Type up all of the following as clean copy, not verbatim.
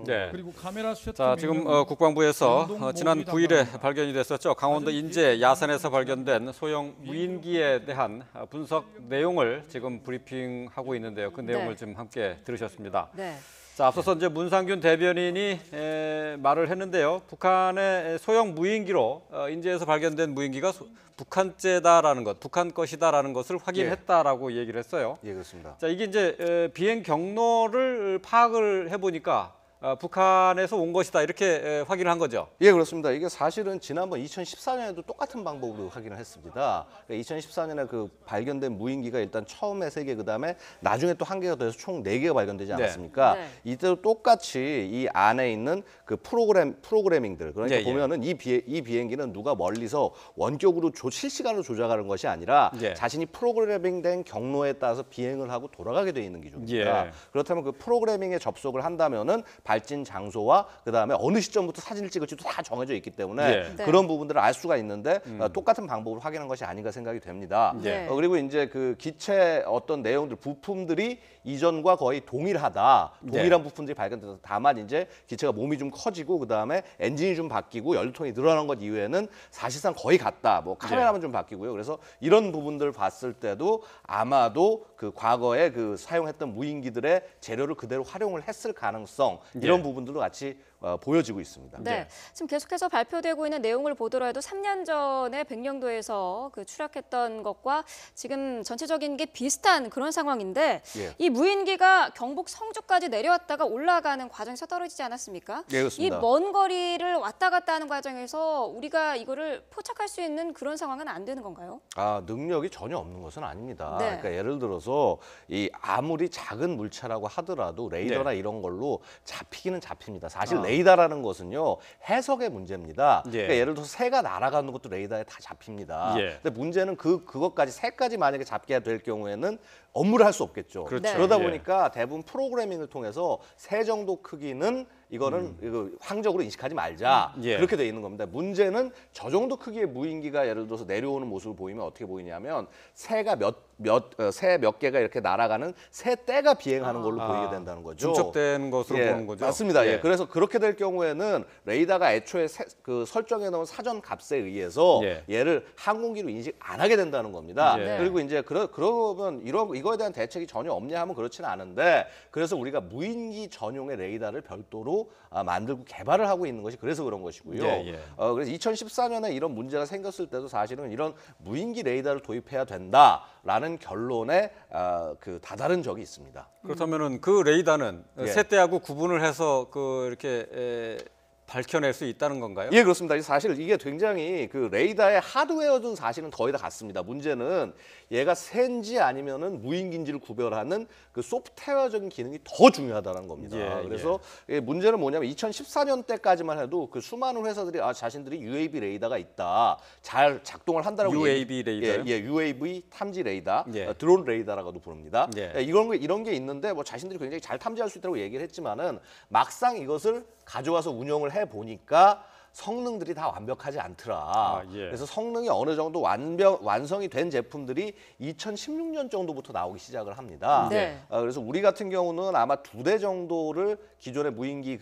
네. 그리고 카메라 셔터. 자, 지금 국방부에서 지난 9일에 발견이 됐었죠. 강원도 인제 야산에서 발견된 소형 무인기에 대한 분석 내용을 지금 브리핑하고 있는데요. 그 내용을 좀 함께 들으셨습니다. 네. 자, 앞서서 이제 문상균 대변인이 말을 했는데요. 북한의 소형 무인기로 인제에서 발견된 무인기가 북한제다라는 것, 북한 것이다라는 것을 확인했다라고 얘기를 했어요. 예, 그렇습니다. 자, 이게 이제 비행 경로를 파악을 해보니까 북한에서 온 것이다 이렇게 확인을 한 거죠. 예, 그렇습니다. 이게 사실은 지난번 2014년에도 똑같은 방법으로 확인을 했습니다. 그러니까 2014년에 그 발견된 무인기가 일단 처음에 3개, 그다음에 나중에 또 1개가 더해서 총 4개가 발견되지 않았습니까? 네. 이때도 똑같이 이 안에 있는 그 프로그래밍들, 그러니까 보면은 이 비행기는 누가 멀리서 원격으로 실시간으로 조작하는 것이 아니라 자신이 프로그래밍된 경로에 따라서 비행을 하고 돌아가게 돼 있는 기종입니다. 그렇다면 그 프로그래밍에 접속을 한다면은 발진 장소와 그다음에 어느 시점부터 사진을 찍을지도 다 정해져 있기 때문에 그런 부분들을 알 수가 있는데 똑같은 방법으로 확인한 것이 아닌가 생각이 됩니다. 그리고 이제 그 기체 어떤 내용들, 부품들이 이전과 거의 동일한 부품들이 발견돼서 다만 이제 기체가 몸이 좀 커지고 그다음에 엔진이 좀 바뀌고 연료통이 늘어난 것 이외에는 사실상 거의 같다. 뭐 카메라만 좀 바뀌고요. 그래서 이런 부분들을 봤을 때도 아마도 그 과거에 그 사용했던 무인기들의 재료를 그대로 활용을 했을 가능성 이런 부분들도 같이 보여지고 있습니다. 네. 지금 계속해서 발표되고 있는 내용을 보더라도 3년 전에 백령도에서 그 추락했던 것과 지금 전체적인 게 비슷한 그런 상황인데 이 무인기가 경북 성주까지 내려왔다가 올라가는 과정에서 떨어지지 않았습니까? 예, 그렇습니다. 이 먼 거리를 왔다 갔다 하는 과정에서 우리가 이거를 포착할 수 있는 그런 상황은 안 되는 건가요? 능력이 전혀 없는 것은 아닙니다. 그러니까 예를 들어서 이 아무리 작은 물체라고 하더라도 레이더나 이런 걸로 잡히기는 잡힙니다. 사실 레이더라는 것은요 해석의 문제입니다. 그러니까 예를 들어서 새가 날아가는 것도 레이더에 다 잡힙니다. 근데 문제는 그것까지 새까지 만약에 잡게 될 경우에는 업무를 할 수 없겠죠. 그러다 보니까 대부분 프로그래밍을 통해서 새 정도 크기는 이거는 이거 항적으로 인식하지 말자 그렇게 돼 있는 겁니다. 문제는 저 정도 크기의 무인기가 예를 들어서 내려오는 모습을 보이면 어떻게 보이냐면 새가 새 몇 개가 이렇게 날아가는 새 떼가 비행하는 걸로 보이게 된다는 거죠. 중첩된 것으로 보는 거죠. 맞습니다. 그래서 그렇게 될 경우에는 레이더가 애초에 그 설정해 놓은 사전 값에 의해서 얘를 항공기로 인식 안 하게 된다는 겁니다. 그리고 이제 그러면 이거에 대한 대책이 전혀 없냐 하면 그렇지는 않은데 그래서 우리가 무인기 전용의 레이더를 별도로 만들고 개발을 하고 있는 것이 그래서 그런 것이고요. 그래서 2014년에 이런 문제가 생겼을 때도 사실은 이런 무인기 레이더를 도입해야 된다라는 결론에 그 다다른 적이 있습니다. 그렇다면은 그 레이더는 새 때하고 구분을 해서 그 이렇게 밝혀낼 수 있다는 건가요? 예, 그렇습니다. 사실 이게 굉장히 그 레이더의 하드웨어든 사실은 거의 다 같습니다. 문제는 얘가 새인지 아니면은 무인기인지를 구별하는 그 소프트웨어적인 기능이 더 중요하다는 겁니다. 그래서 문제는 뭐냐면 2014년 때까지만 해도 그 수많은 회사들이 자신들이 UAV 레이더가 있다, 잘 작동을 한다라고 UAV 레이더요? UAV 탐지 레이더, 드론 레이더라고도 부릅니다. 이런 게 있는데 뭐 자신들이 굉장히 잘 탐지할 수 있다고 얘기를 했지만은 막상 이것을 가져와서 운영을 해 보니까 성능들이 다 완벽하지 않더라. 그래서 성능이 어느 정도 완성이 된 제품들이 2016년 정도부터 나오기 시작을 합니다. 그래서 우리 같은 경우는 아마 2대 정도를 기존의 무인기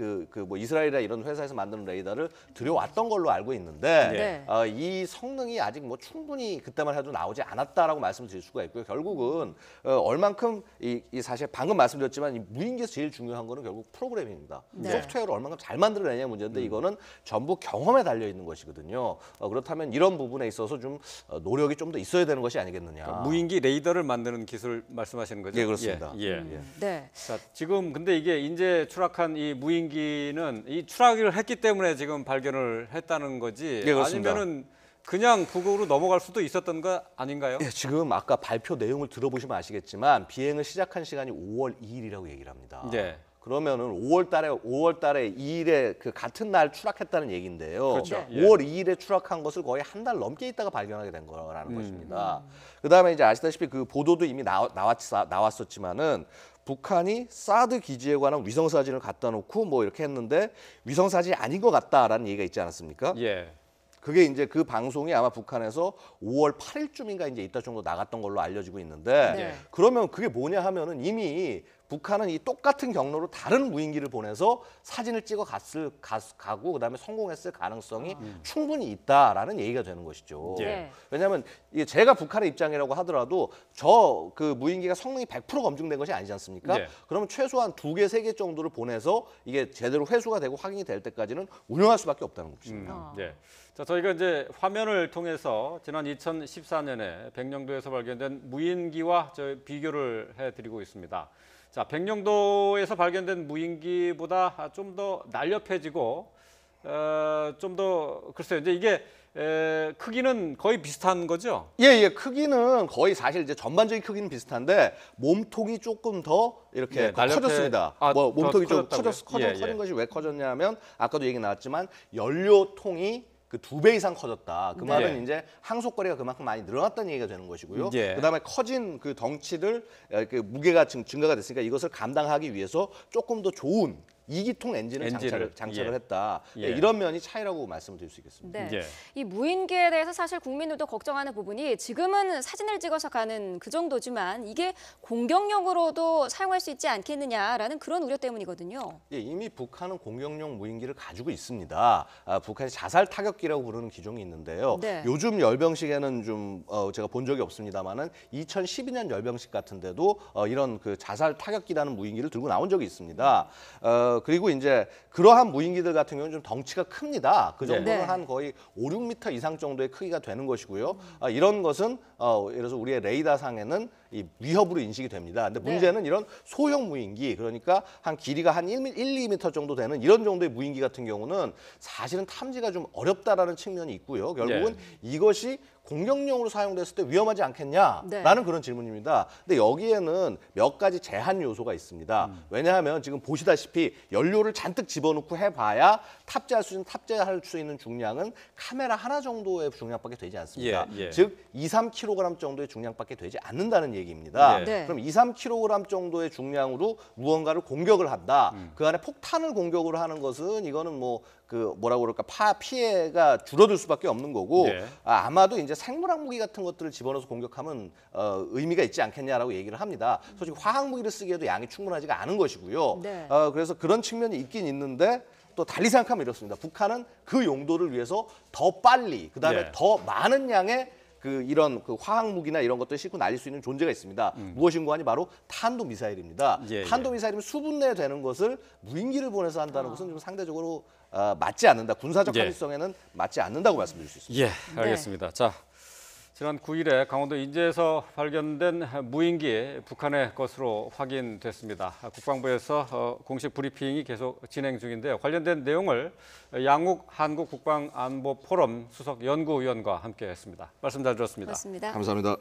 뭐 이스라엘이나 이런 회사에서 만드는 레이더를 들여왔던 걸로 알고 있는데 이 성능이 아직 뭐 충분히 그때만 해도 나오지 않았다라고 말씀드릴 수가 있고요. 결국은 얼만큼 이 사실 방금 말씀드렸지만 이 무인기에서 제일 중요한 거는 결국 프로그래밍입니다. 소프트웨어를 얼만큼 잘 만들어내냐 문제인데 이거는 전부 경험에 달려 있는 것이거든요. 그렇다면 이런 부분에 있어서 좀 노력이 좀 더 있어야 되는 것이 아니겠느냐. 무인기 레이더를 만드는 기술 말씀하시는 거죠? 예, 그렇습니다. 자, 지금 근데 이게 인제 추락한 이 무인기는 이 추락을 했기 때문에 지금 발견을 했다는 거지. 아니면은 그냥 북으로 넘어갈 수도 있었던 거 아닌가요? 지금 아까 발표 내용을 들어보시면 아시겠지만 비행을 시작한 시간이 5월 2일이라고 얘기를 합니다. 그러면은 5월 달에 2일에 그 같은 날 추락했다는 얘기인데요. 5월 2일에 추락한 것을 거의 한 달 넘게 있다가 발견하게 된 거라는 것입니다. 그다음에 이제 아시다시피 그 보도도 이미 나왔었지만은 북한이 사드 기지에 관한 위성 사진을 갖다 놓고 뭐 이렇게 했는데 위성 사진이 아닌 것 같다라는 얘기가 있지 않았습니까? 그게 이제 그 방송이 아마 북한에서 5월 8일쯤인가 이제 이따 정도 나갔던 걸로 알려지고 있는데 그러면 그게 뭐냐 하면은 이미 북한은 이 똑같은 경로로 다른 무인기를 보내서 사진을 찍어 가고 그다음에 성공했을 가능성이 충분히 있다라는 얘기가 되는 것이죠. 네. 왜냐하면 이게 제가 북한의 입장이라고 하더라도 저 그 무인기가 성능이 100% 검증된 것이 아니지 않습니까? 네. 그러면 최소한 2개, 3개 정도를 보내서 이게 제대로 회수가 되고 확인이 될 때까지는 운영할 수밖에 없다는 것입니다. 예. 자, 저희가 이제 화면을 통해서 지난 2014년에 백령도에서 발견된 무인기와 비교를 해드리고 있습니다. 자, 백령도에서 발견된 무인기보다 좀 더 날렵해지고 좀 더 글쎄요, 이제 이게 크기는 거의 비슷한 거죠? 예, 크기는 거의 사실 이제 전반적인 크기는 비슷한데 몸통이 조금 더 이렇게 커졌습니다. 몸통이 좀 커진 것이 왜 커졌냐면 아까도 얘기 나왔지만 연료통이 그 2배 이상 커졌다. 그 말은 이제 항속거리가 그만큼 많이 늘어났다는 얘기가 되는 것이고요. 그다음에 커진 그 덩치를 그 무게가 증가가 됐으니까 이것을 감당하기 위해서 조금 더 좋은 2기통 엔진을 장착을 했다. 이런 면이 차이라고 말씀드릴 수 있겠습니다. 네. 이 무인기에 대해서 사실 국민들도 걱정하는 부분이 지금은 사진을 찍어서 가는 그 정도지만 이게 공격용으로도 사용할 수 있지 않겠느냐라는 그런 우려 때문이거든요. 이미 북한은 공격용 무인기를 가지고 있습니다. 북한이 자살 타격기라고 부르는 기종이 있는데요. 요즘 열병식에는 좀 제가 본 적이 없습니다만은 2012년 열병식 같은데도 이런 그 자살 타격기라는 무인기를 들고 나온 적이 있습니다. 그리고 이제 그러한 무인기들 같은 경우는 좀 덩치가 큽니다. 그 정도는 한 거의 5, 6m 이상 정도의 크기가 되는 것이고요. 이런 것은 예를 들어서 우리의 레이더상에는 이 위협으로 인식이 됩니다. 근데 문제는 이런 소형 무인기, 그러니까 한 길이가 한 2m 정도 되는 이런 정도의 무인기 같은 경우는 사실은 탐지가 좀 어렵다라는 측면이 있고요. 결국은 이것이 공격용으로 사용됐을 때 위험하지 않겠냐라는 그런 질문입니다. 근데 여기에는 몇 가지 제한 요소가 있습니다. 왜냐하면 지금 보시다시피 연료를 잔뜩 집어넣고 해봐야 탑재할 수 있는 중량은 카메라 하나 정도의 중량밖에 되지 않습니다. 즉 2, 3kg 정도의 중량밖에 되지 않는다는 얘기입니다. 그럼 2, 3kg 정도의 중량으로 무언가를 공격을 한다. 그 안에 폭탄을 공격을 하는 것은 이거는 뭐라고 그럴까 피해가 줄어들 수밖에 없는 거고 아마도 이제 생물학 무기 같은 것들을 집어넣어서 공격하면 의미가 있지 않겠냐라고 얘기를 합니다. 솔직히 화학 무기를 쓰기에도 양이 충분하지가 않은 것이고요. 그래서 그런 측면이 있긴 있는데 또 달리 생각하면 이렇습니다. 북한은 그 용도를 위해서 더 빨리 그다음에 더 많은 양의 이런 화학 무기나 이런 것들을 싣고 날릴 수 있는 존재가 있습니다. 무엇인고 하니 바로 탄도 미사일입니다. 탄도 미사일이면 수분 내에 되는 것을 무인기를 보내서 한다는 것은 좀 상대적으로 맞지 않는다. 군사적 합리성에는 맞지 않는다고 말씀드릴 수 있습니다. 알겠습니다. 자, 지난 9일에 강원도 인제에서 발견된 무인기 북한의 것으로 확인됐습니다. 국방부에서 공식 브리핑이 계속 진행 중인데요. 관련된 내용을 양욱 한국국방안보포럼 수석 연구위원과 함께했습니다. 말씀 잘 들었습니다. 고맙습니다. 감사합니다.